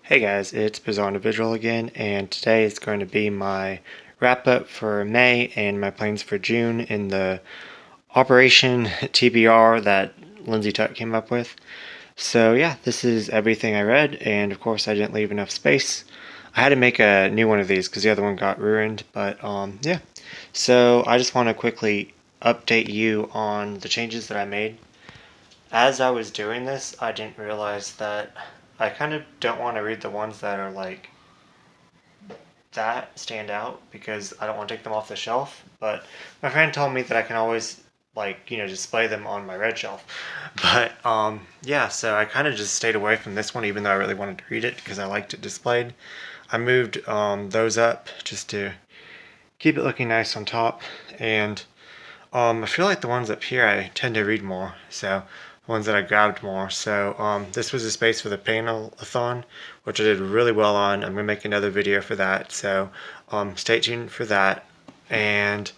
Hey guys, it's Bizarre Individual again, and today is going to be my wrap up for May and my plans for June in the Operation TBR that Lindsay Tut came up with. So yeah, this is everything I read, and of course I didn't leave enough space. I had to make a new one of these because the other one got ruined, but yeah. So I just want to quickly update you on the changes that I made. As I was doing this, I didn't realize that I kind of don't want to read the ones that are like that stand out because I don't want to take them off the shelf. But my friend told me that I can always display them on my red shelf. But yeah, so I kind of just stayed away from this one even though I really wanted to read it because I liked it displayed. I moved those up just to keep it looking nice on top, and I feel like the ones up here I tend to read more, so ones that I grabbed more. So this was a space for the panel-a-thon, which I did really well on. I'm going to make another video for that, so stay tuned for that. And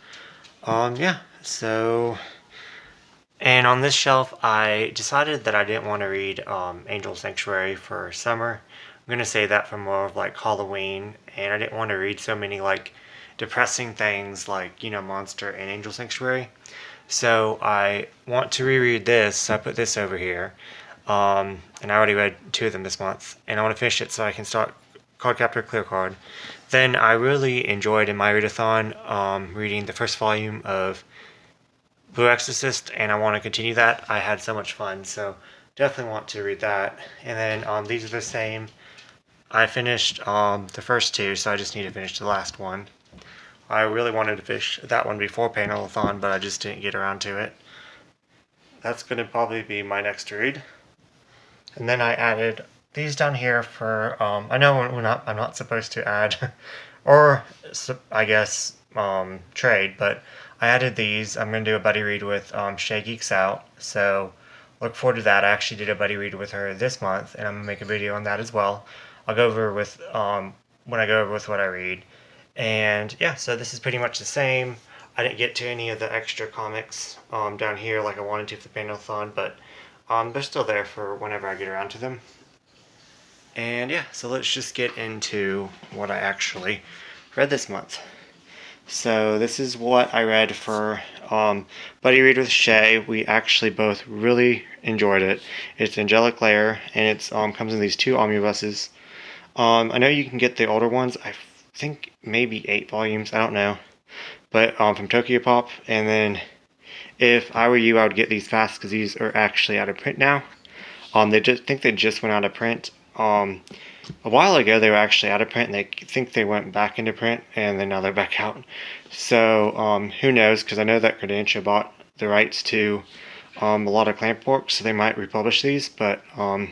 yeah, so... And on this shelf, I decided that I didn't want to read Angel Sanctuary for summer. I'm going to say that for more of like Halloween, and I didn't want to read so many like depressing things like, Monster and Angel Sanctuary. So I want to reread this, so I put this over here. And I already read 2 of them this month, and I want to finish it so I can start Card Captor Clear Card. Then I really enjoyed in my readathon reading the first volume of Blue Exorcist, and I want to continue that. I had so much fun, so definitely want to read that. And then these are the same. I finished the first 2, so I just need to finish the last one. I really wanted to finish that one before Panel-a-thon, but I just didn't get around to it. That's going to probably be my next read. And then I added these down here for, I know I'm not supposed to add, or I guess trade, but I added these. I'm going to do a buddy read with ShaeGeeksOut, so look forward to that. I actually did a buddy read with her this month, and I'm going to make a video on that as well. I'll go over with, when I go over with what I read. And yeah, so this is pretty much the same. I didn't get to any of the extra comics down here like I wanted to for the Panel-a-thon, but they're still there for whenever I get around to them. And yeah, so let's just get into what I actually read this month. So this is what I read for Buddy Read with Shay. We actually both really enjoyed it. It's Angelic Layer, and it comes in these 2 omnibuses. I know you can get the older ones. I think maybe 8 volumes, I don't know, but from Tokyo Pop. And then if I were you, I would get these fast because these are actually out of print now. They just went out of print. A while ago they were actually out of print, and they think they went back into print, and then now they're back out. So who knows, because I know that Credentia bought the rights to a lot of clamp work, so they might republish these, but so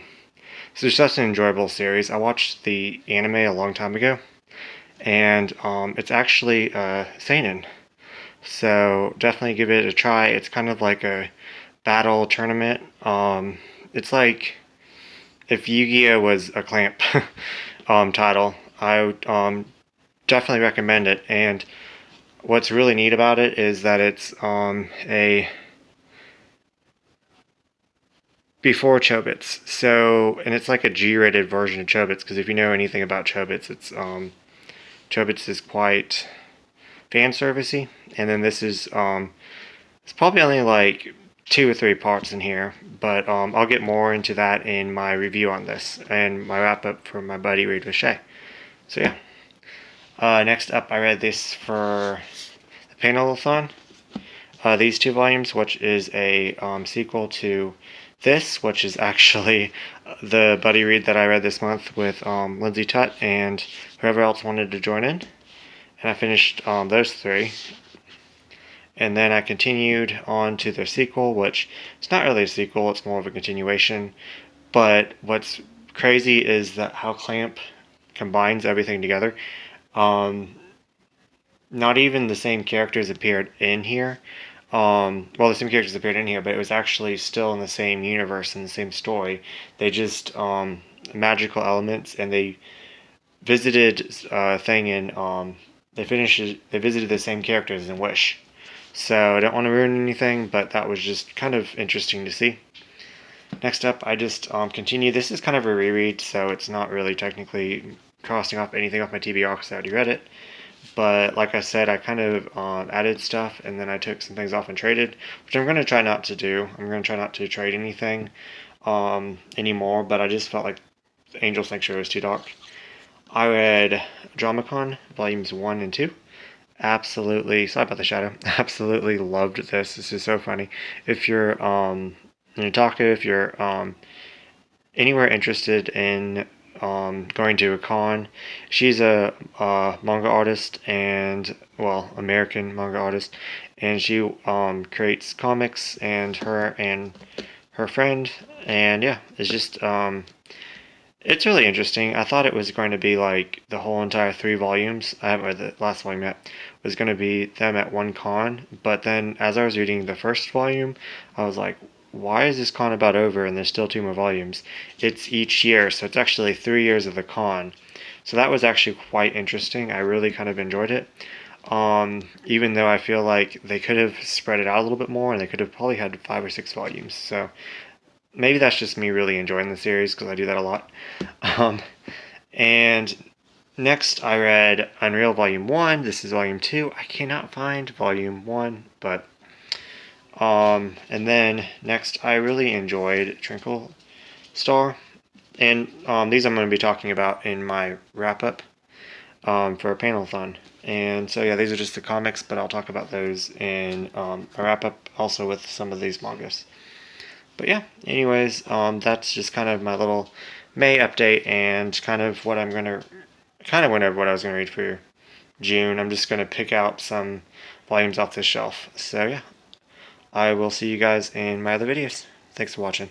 it's just an enjoyable series. I watched the anime a long time ago, and it's actually Seinen, so definitely give it a try. It's kind of like a battle tournament. It's like if Yu-Gi-Oh was a clamp title. I would definitely recommend it. And what's really neat about it is that it's a before Chobits. So, and it's like a G-rated version of Chobits, because if you know anything about Chobits, it's Chobits is quite fan servicey, and then this is it's probably only like 2 or 3 parts in here, but I'll get more into that in my review on this and my wrap up for my buddy Read with Shay. So yeah, next up I read this for the Panel-a-thon. These 2 volumes, which is a sequel to this, which is actually the buddy read that I read this month with Lindsay Tut and whoever else wanted to join in. And I finished those 3. And then I continued on to their sequel, which it's not really a sequel, it's more of a continuation. But what's crazy is that how Clamp combines everything together. Not even the same characters appeared in here. Well, the same characters appeared in here, but it was actually still in the same universe and the same story. They just magical elements, and they visited a thing in they visited the same characters in Wish. So I don't want to ruin anything, but that was just kind of interesting to see. Next up, I just continue. This is kind of a reread, so it's not really technically crossing off anything off my TBR because I already read it. But like I said, I kind of added stuff, and then I took some things off and traded, which I'm going to try not to do. I'm going to try not to trade anything anymore, but I just felt like Angel Sanctuary was too dark. I read Dramacon, volumes 1 and 2. Absolutely, sorry about the shadow, absolutely loved this. This is so funny. If you're an otaku, if you're anywhere interested in going to a con, she's a manga artist, and well, American manga artist, and she creates comics, and her friend, and yeah, it's just it's really interesting. I thought it was going to be like the whole entire 3 volumes. I haven't read the last volume yet. Was going to be them at one con, but then as I was reading the first volume, I was like, why is this con about over and there's still 2 more volumes? It's each year, so it's actually 3 years of the con. So that was actually quite interesting. I really kind of enjoyed it. Even though I feel like they could have spread it out a little bit more, and they could have probably had 5 or 6 volumes. So maybe that's just me really enjoying the series, because I do that a lot. And next I read Unreal Volume 1. This is Volume 2. I cannot find Volume 1, but and then next I really enjoyed Trinkle Star. And these I'm going to be talking about in my wrap-up for a panel-thon. And so yeah, these are just the comics, but I'll talk about those in a wrap-up also with some of these mangas. But yeah, anyways, that's just kind of my little May update, and kind of what I'm going to, kind of went over what I was going to read for June. I'm just going to pick out some volumes off this shelf. So yeah, I will see you guys in my other videos. Thanks for watching.